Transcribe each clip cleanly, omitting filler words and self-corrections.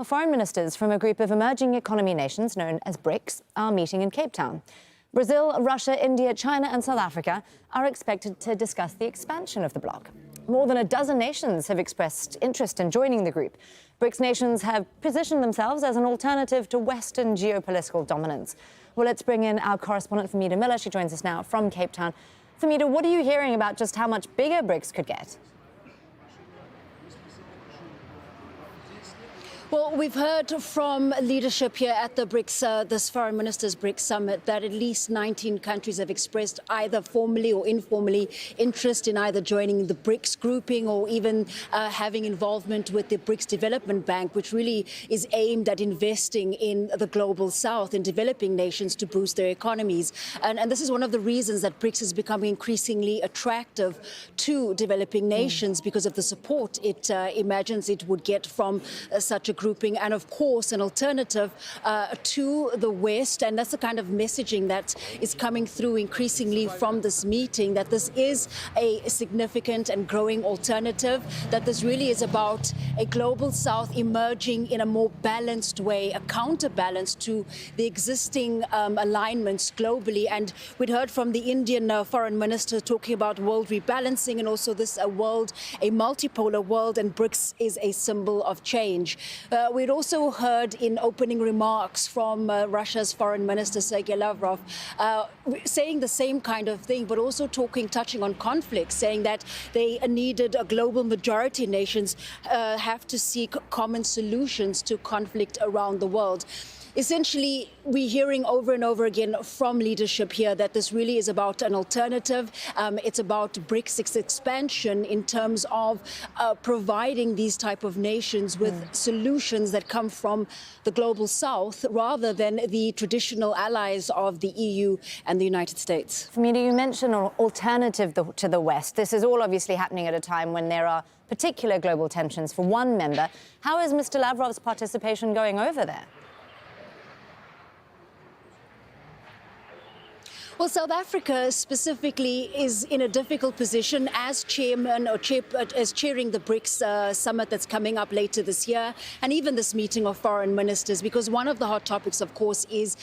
Well, foreign ministers from a group of emerging economy nations known as BRICS are meeting in Cape Town. Brazil, Russia, India, China and South Africa are expected to discuss the expansion of the bloc. More than a dozen nations have expressed interest in joining the group. BRICS nations have positioned themselves as an alternative to Western geopolitical dominance. Well, let's bring in our correspondent, Fahmida Miller. She joins us now from Cape Town. Fahmida, what are you hearing about just how much bigger BRICS could get? Well, we've heard from leadership here at the BRICS, this Foreign Ministers BRICS Summit, that at least 19 countries have expressed either formally or informally interest in either joining the BRICS grouping or even having involvement with the BRICS Development Bank, which really is aimed at investing in the global south, in developing nations to boost their economies. And this is one of the reasons that BRICS is becoming increasingly attractive to developing nations because of the support it imagines it would get from such a grouping, and of course an alternative to the West. And that's the kind of messaging that is coming through increasingly from this meeting, that this is a significant and growing alternative, that this really is about a global south emerging in a more balanced way, a counterbalance to the existing alignments globally. And we'd heard from the Indian foreign minister talking about world rebalancing and also this a multipolar world, and BRICS is a symbol of change. We'd also heard in opening remarks from Russia's Foreign Minister Sergey Lavrov saying the same kind of thing, but also touching on conflict, saying that they needed a global majority nations have to seek common solutions to conflict around the world. Essentially, we're hearing over and over again from leadership here that this really is about an alternative. It's about BRICS expansion in terms of providing these type of nations with solutions that come from the global south rather than the traditional allies of the EU and the United States. Fahmida, you mentioned an alternative to the West. This is all obviously happening at a time when there are particular global tensions for one member. How is Mr. Lavrov's participation going over there? Well, South Africa specifically is in a difficult position as chairman or as chairing the BRICS summit that's coming up later this year, and even this meeting of foreign ministers, because one of the hot topics, of course, is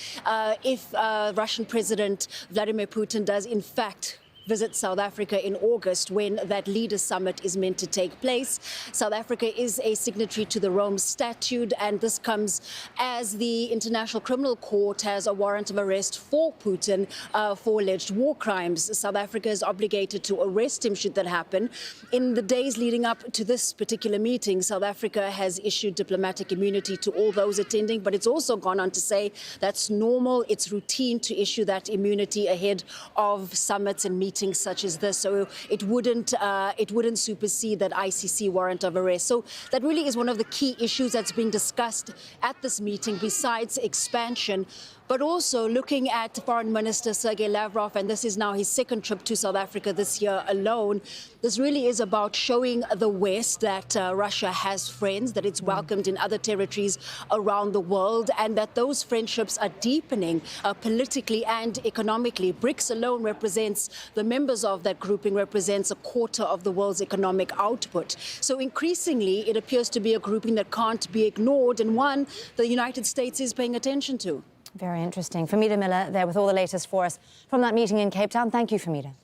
if Russian President Vladimir Putin does in fact visit South Africa in August, when that leaders summit is meant to take place. South Africa is a signatory to the Rome Statute, and this comes as the International Criminal Court has a warrant of arrest for Putin for alleged war crimes. South Africa is obligated to arrest him should that happen. In the days leading up to this particular meeting, South Africa has issued diplomatic immunity to all those attending, but it's also gone on to say that's normal, it's routine to issue that immunity ahead of summits and meetings such as this, so it wouldn't supersede that ICC warrant of arrest. So that really is one of the key issues that's being discussed at this meeting, besides expansion, but also looking at Foreign Minister Sergey Lavrov, and this is now his second trip to South Africa this year alone. This really is about showing the West that Russia has friends, that it's welcomed in other territories around the world, and that those friendships are deepening politically and economically. BRICS alone represents, the members of that grouping represents a quarter of the world's economic output. So increasingly, it appears to be a grouping that can't be ignored, and one the United States is paying attention to. Very interesting. Fahmida Miller there with all the latest for us from that meeting in Cape Town. Thank you, Fahmida.